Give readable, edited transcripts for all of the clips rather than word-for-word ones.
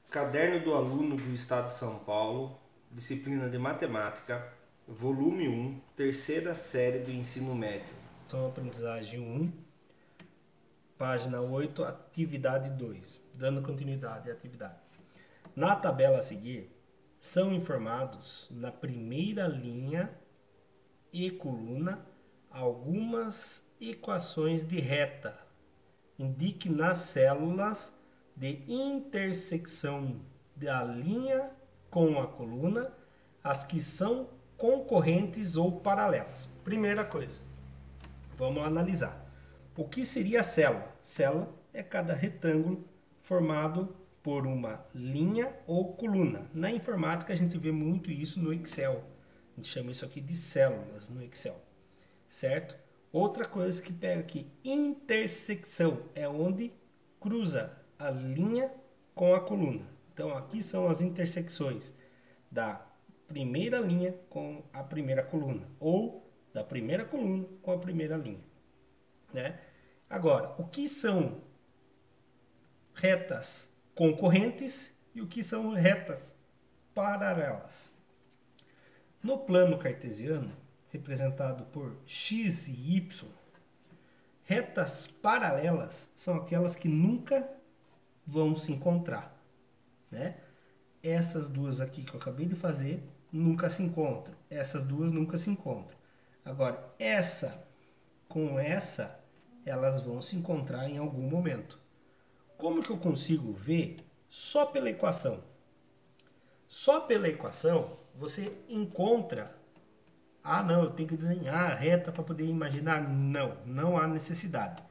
Caderno do Aluno do Estado de São Paulo, disciplina de Matemática, volume 1, terceira série do ensino médio. Aprendizagem 1, página 8, atividade 2, dando continuidade à atividade. Na tabela a seguir, são informados na primeira linha e coluna algumas equações de reta. Indique nas células de intersecção da linha com a coluna as que são concorrentes ou paralelas. Primeira coisa, vamos analisar. O que seria a célula? Célula é cada retângulo formado por uma linha ou coluna. Na informática a gente vê muito isso no Excel. A gente chama isso aqui de células no Excel, certo? Outra coisa que pega aqui, intersecção, é onde cruza a linha com a coluna. Então aqui são as intersecções da primeira linha com a primeira coluna, ou da primeira coluna com a primeira linha, né? Agora, o que são retas concorrentes e o que são retas paralelas? No plano cartesiano, representado por x e y, retas paralelas são aquelas que nunca vão se encontrar, né? Essas duas aqui que eu acabei de fazer nunca se encontram, essas duas nunca se encontram. Agora, essa com essa, elas vão se encontrar em algum momento. Como que eu consigo ver? Só pela equação. Só pela equação você encontra. Ah, não, eu tenho que desenhar a reta para poder imaginar. Não, não há necessidade.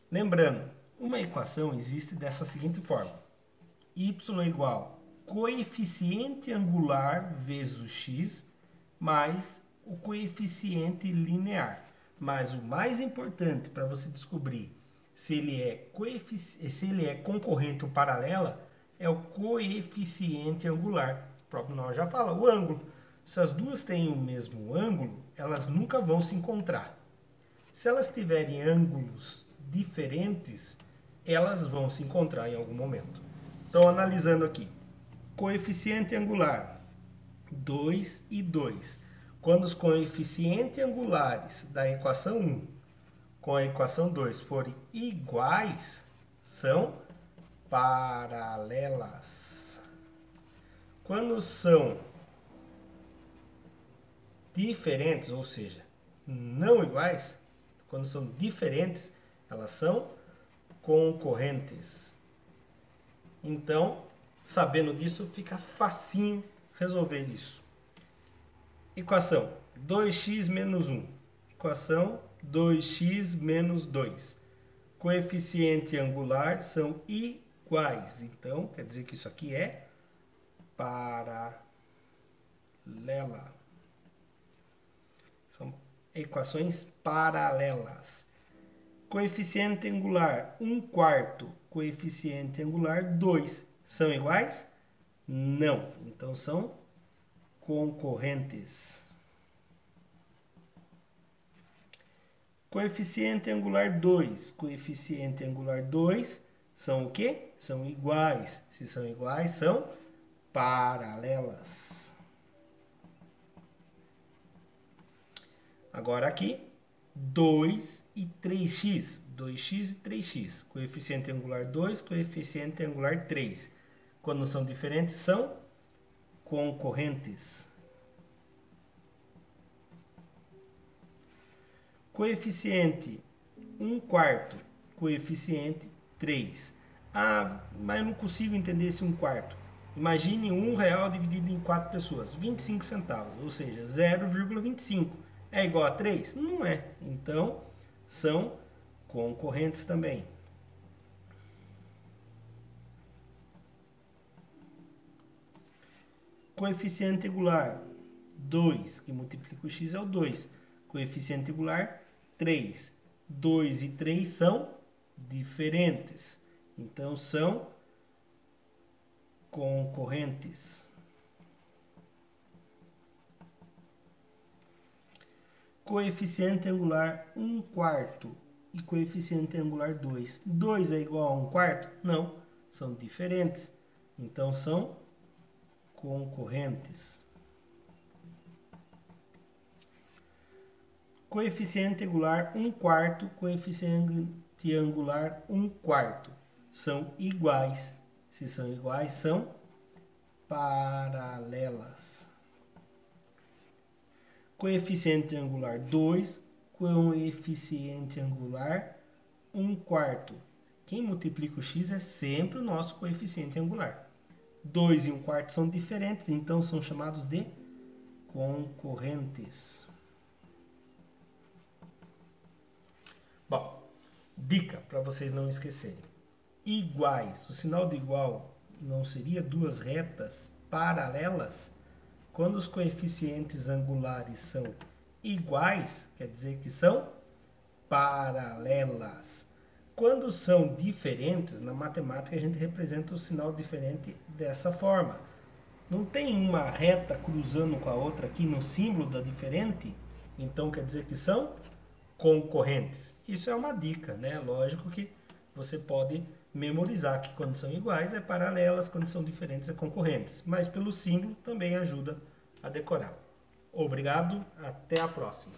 Lembrando, uma equação existe dessa seguinte forma. Y é igual a coeficiente angular vezes o x mais o coeficiente linear. Mas o mais importante para você descobrir se ele é concorrente ou paralela é o coeficiente angular. O próprio nome já fala, o ângulo. Se as duas têm o mesmo ângulo, elas nunca vão se encontrar. Se elas tiverem ângulos diferentes, elas vão se encontrar em algum momento. Então, analisando aqui, coeficiente angular 2 e 2. Quando os coeficientes angulares da equação 1 com a equação 2 forem iguais, são paralelas. Quando são diferentes, ou seja, não iguais, quando são diferentes, elas são concorrentes. Então, sabendo disso, fica facinho resolver isso. Equação 2x menos 1. Equação 2x menos 2. Coeficiente angular são iguais. Então, quer dizer que isso aqui é paralela. São equações paralelas. Coeficiente angular 1/4. Coeficiente angular 2. São iguais? Não. Então, são concorrentes. Coeficiente angular 2. Coeficiente angular 2 são o quê? São iguais. Se são iguais, são paralelas. Agora aqui, 2 e 3x. 2x e 3x. Coeficiente angular 2, coeficiente angular 3. Quando são diferentes, são concorrentes. Coeficiente 1/4, coeficiente 3. Ah, mas eu não consigo entender esse 1/4. Imagine R$1 dividido em 4 pessoas, 25 centavos, ou seja, 0,25. É igual a 3? Não é. Então, são concorrentes também. Coeficiente angular 2, que multiplica o x é o 2. Coeficiente angular 3. 2 e 3 são diferentes. Então, são concorrentes. Coeficiente angular 1/4 e coeficiente angular 2. 2 é igual a 1/4? Não, são diferentes. Então são concorrentes. Coeficiente angular 1/4, coeficiente angular 1/4. São iguais. Se são iguais, são paralelas. Coeficiente angular 2, coeficiente angular 1/4. Quem multiplica o x é sempre o nosso coeficiente angular. 2 e 1/4 são diferentes, então são chamados de concorrentes. Bom, dica para vocês não esquecerem. Iguais. O sinal de igual não seria duas retas paralelas? Quando os coeficientes angulares são iguais, quer dizer que são paralelas. Quando são diferentes, na matemática a gente representa o sinal diferente dessa forma. Não tem uma reta cruzando com a outra aqui no símbolo da diferente? Então quer dizer que são concorrentes. Isso é uma dica, né? Lógico que você pode memorizar que quando são iguais é paralelas, quando são diferentes é concorrentes. Mas pelo símbolo também ajuda a decorar. Obrigado, até a próxima.